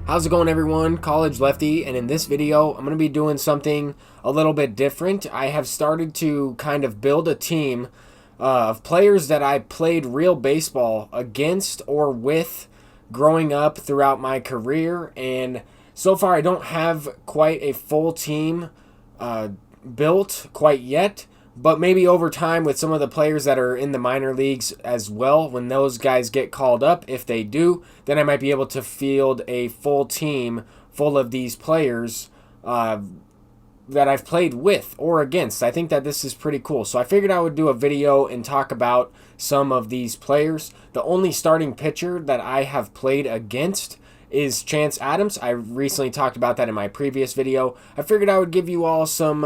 How's it going, everyone? College Lefty, and in this video I'm going to be doing something a little bit different. I have started to kind of build a team of players that I played real baseball against or with growing up throughout my career, and so far I don't have quite a full team built quite yet. But maybe over time with some of the players that are in the minor leagues as well, when those guys get called up, if they do, then I might be able to field a full team full of these players that I've played with or against. I think that this is pretty cool. So I figured I would do a video and talk about some of these players. The only starting pitcher that I have played against is Chance Adams. I recently talked about that in my previous video. I figured I would give you all some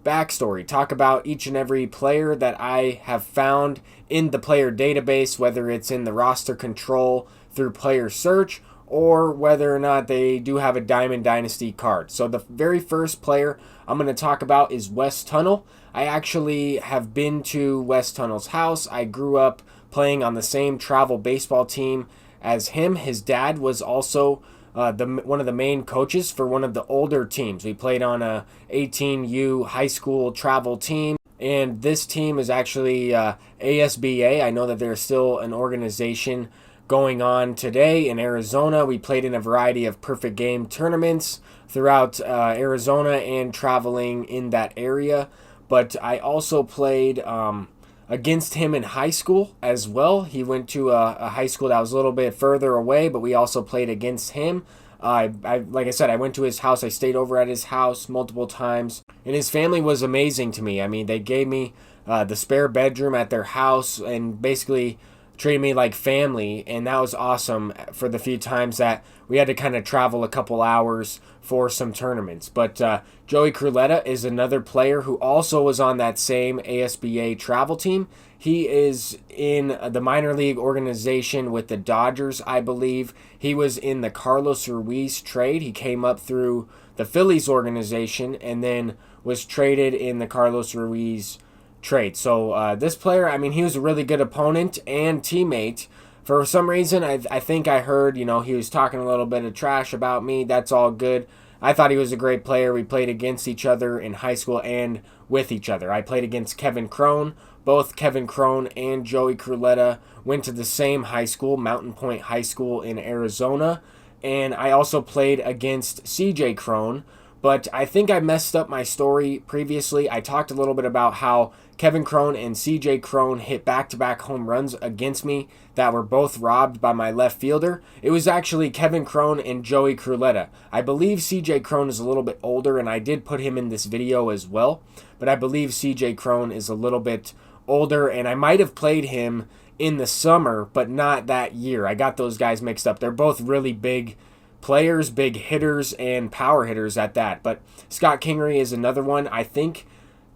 backstory, talk about each and every player that I have found in the player database, whether it's in the roster control through player search or whether or not they do have a Diamond Dynasty card. So the very first player I'm going to talk about is Wes Tunnell. I actually have been to Wes Tunnell's house. I grew up playing on the same travel baseball team as him. His dad was also one of the main coaches for one of the older teams. We played on a 18U high school travel team, and this team is actually ASBA. I know that there's still an organization going on today in Arizona. We played in a variety of perfect game tournaments throughout Arizona and traveling in that area. But I also played against him in high school as well. He went to a high school that was a little bit further away, but we also played against him. Like I said, I went to his house. I stayed over at his house multiple times, and his family was amazing to me. I mean, they gave me the spare bedroom at their house and basically treated me like family, and that was awesome for the few times that we had to kind of travel a couple hours for some tournaments. But Joey CURLETTA is another player who also was on that same ASBA travel team. He is in the minor league organization with the Dodgers, I believe. He was in the Carlos Ruiz trade. He came up through the Phillies organization and then was traded in the Carlos Ruiz trade. So this player, I mean, he was a really good opponent and teammate. For some reason, I think I heard, he was talking a little bit of trash about me. That's all good. I thought he was a great player. We played against each other in high school and with each other. I played against Kevin Crone. Both Kevin Crone and Joey CURLETTA went to the same high school, Mountain Point High School in Arizona. And I also played against CJ Crone. But I think I messed up my story previously. I talked a little bit about how Kevin Crone and CJ Crone hit back-to-back home runs against me that were both robbed by my left fielder. It was actually Kevin Crone and Joey CURLETTA. I believe CJ Crone is a little bit older, and I did put him in this video as well. But I believe CJ Crone is a little bit older, and I might have played him in the summer, but not that year. I got those guys mixed up. They're both really big players, big hitters, and power hitters at that. But Scott Kingery is another one. I think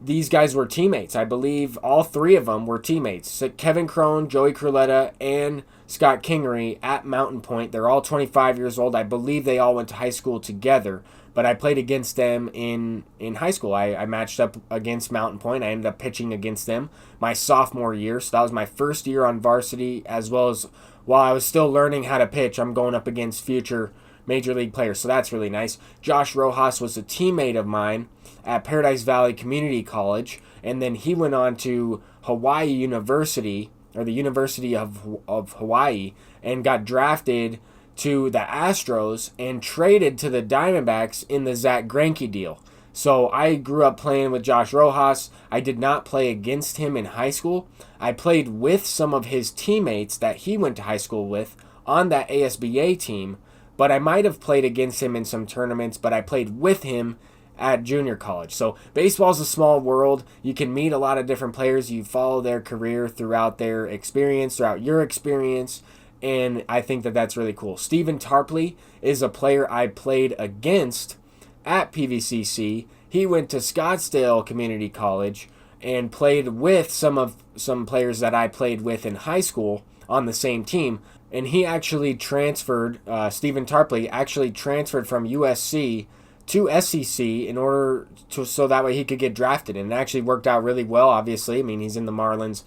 these guys were teammates. I believe all three of them were teammates. So Kevin Crone, Joey CURLETTA, and Scott Kingery at Mountain Point. They're all 25 years old. I believe they all went to high school together, but I played against them in high school. I matched up against Mountain Point. I ended up pitching against them my sophomore year. So that was my first year on varsity, as well as while I was still learning how to pitch, I'm going up against future major league players, so that's really nice. Josh Rojas was a teammate of mine at Paradise Valley Community College, and then he went on to Hawaii University, or the University of Hawaii, and got drafted to the Astros and traded to the Diamondbacks in the Zach Greinke deal. So I grew up playing with Josh Rojas. I did not play against him in high school. I played with some of his teammates that he went to high school with on that ASBA team, but I might have played against him in some tournaments, but I played with him at junior college. So baseball's a small world. You can meet a lot of different players. You follow their career throughout their experience, throughout your experience, and I think that that's really cool. Stephen Tarpley is a player I played against at PVCC. He went to Scottsdale Community College and played with some players that I played with in high school on the same team. And he actually transferred, Stephen Tarpley actually transferred from USC to SEC in order to, so that way he could get drafted. And it actually worked out really well, obviously. I mean, he's in the Marlins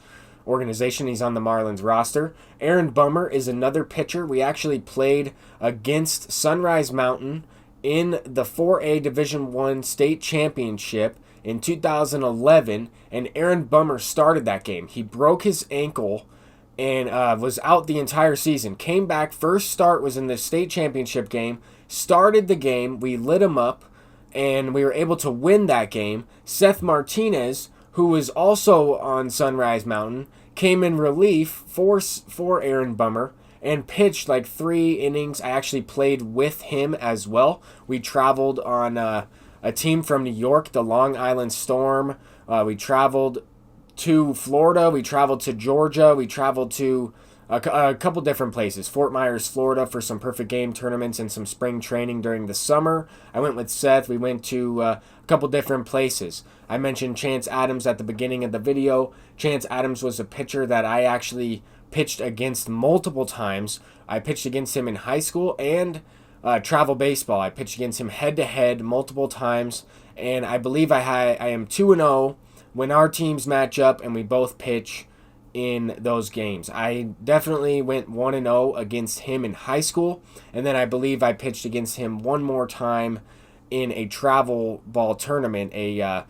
organization. He's on the Marlins roster. Aaron Bummer is another pitcher. We actually played against Sunrise Mountain in the 4A Division I state championship in 2011, and Aaron Bummer started that game. He broke his ankle and was out the entire season. Came back, first start was in the state championship game, started the game, we lit him up, and we were able to win that game. Seth Martinez, who was also on Sunrise Mountain, came in relief for Aaron Bummer and pitched like 3 innings. I actually played with him as well. We traveled on a team from New York, the Long Island Storm. We traveled to Florida. We traveled to Georgia. We traveled to a couple different places. Fort Myers, Florida, for some perfect game tournaments and some spring training during the summer. I went with Seth. We went to a couple different places. I mentioned Chance Adams at the beginning of the video. Chance Adams was a pitcher that I actually pitched against multiple times. I pitched against him in high school and travel baseball. I pitched against him head-to-head multiple times, and I believe I am 2-0 when our teams match up and we both pitch in those games. I definitely went 1-0 against him in high school, and then I believe I pitched against him one more time in a travel ball tournament, a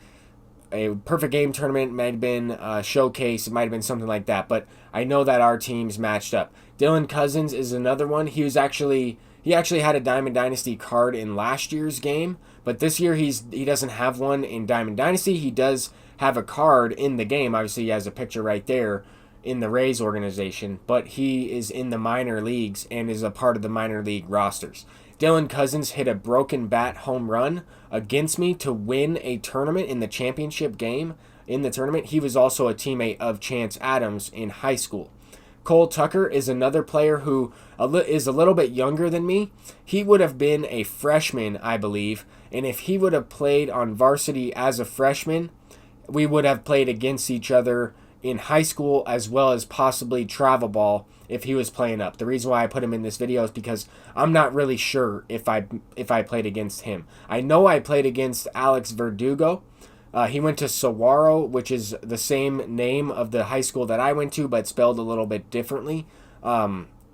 perfect game tournament. Might have been a showcase, it might have been something like that, but I know that our teams matched up. Dylan Cousins is another one. He actually had a Diamond Dynasty card in last year's game, but this year he doesn't have one in Diamond Dynasty. He does have a card in the game. Obviously, he has a picture right there in the Rays organization, but he is in the minor leagues and is a part of the minor league rosters. Dylan Cousins hit a broken bat home run against me to win a tournament in the championship game. In the tournament, he was also a teammate of Chance Adams in high school. Cole Tucker is another player who is a little bit younger than me. He would have been a freshman, I believe, and if he would have played on varsity as a freshman, we would have played against each other in high school as well as possibly travel ball if he was playing up. The reason why I put him in this video is because I'm not really sure if I played against him. I know I played against Alex Verdugo. He went to Saguaro, which is the same name of the high school that I went to, but spelled a little bit differently.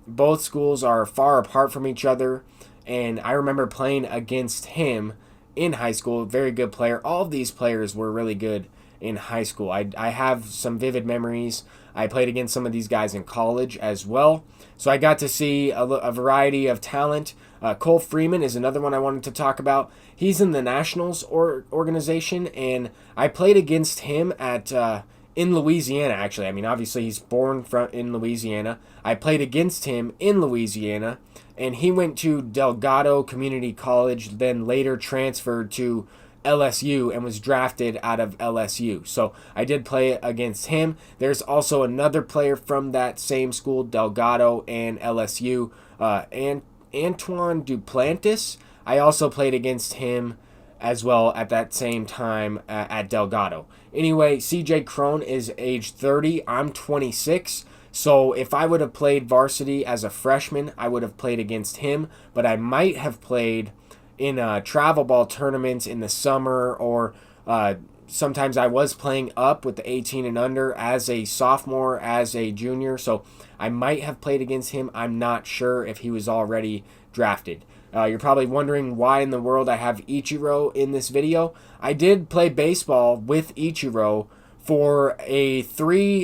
Both schools are far apart from each other, and I remember playing against him in high school. Very good player. All of these players were really good in high school. I have some vivid memories. I played against some of these guys in college as well. So I got to see a variety of talent. Cole Freeman is another one I wanted to talk about. He's in the Nationals organization, and I played against him in Louisiana, actually. I mean, obviously he's born in Louisiana. I played against him in Louisiana, and he went to Delgado Community College, then later transferred to LSU and was drafted out of LSU. So I did play against him. There's also another player from that same school, Delgado and LSU, and Antoine Duplantis. I also played against him as well at that same time at Delgado. Anyway, CJ Crone is age 30. I'm 26. So if I would have played varsity as a freshman, I would have played against him, but I might have played in travel ball tournaments in the summer, or sometimes I was playing up with the 18 and under as a sophomore, as a junior, so I might have played against him. I'm not sure if he was already drafted. You're probably wondering why in the world I have Ichiro in this video. I did play baseball with Ichiro for a 3-day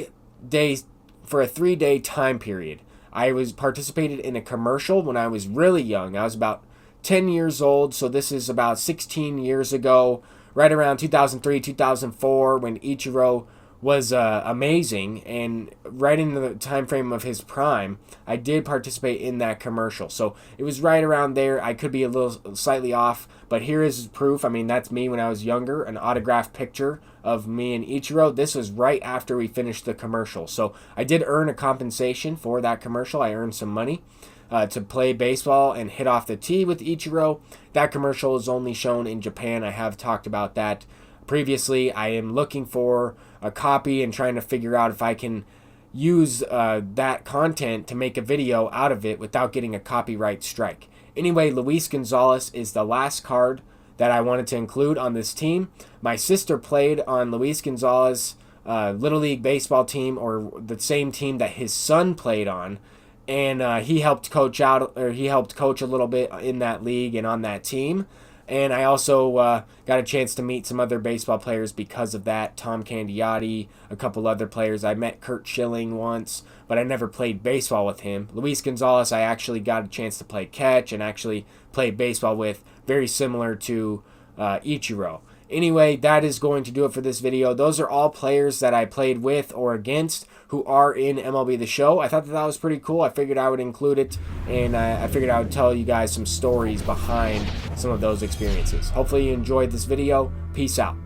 time period. I was participated in a commercial when I was really young. I was about 10 years old, so this is about 16 years ago, right around 2003, 2004, when Ichiro was amazing, and right in the time frame of his prime, I did participate in that commercial. So it was right around there. I could be a little slightly off, but here is proof. I mean, that's me when I was younger, an autographed picture of me and Ichiro. This was right after we finished the commercial. So I did earn a compensation for that commercial. I earned some money to play baseball and hit off the tee with Ichiro. That commercial is only shown in Japan. I have talked about that previously. I am looking for a copy and trying to figure out if I can use that content to make a video out of it without getting a copyright strike. Anyway, Luis Gonzalez is the last card that I wanted to include on this team. My sister played on Luis Gonzalez Little League baseball team, or the same team that his son played on. And he helped coach a little bit in that league and on that team. And I also got a chance to meet some other baseball players because of that. Tom Candiotti, a couple other players. I met Kurt Schilling once, but I never played baseball with him. Luis Gonzalez, I actually got a chance to play catch and actually play baseball with, very similar to Ichiro. Anyway, that is going to do it for this video. Those are all players that I played with or against who are in MLB The Show. I thought that was pretty cool. I figured I would include it, and I figured I would tell you guys some stories behind some of those experiences. Hopefully you enjoyed this video. Peace out.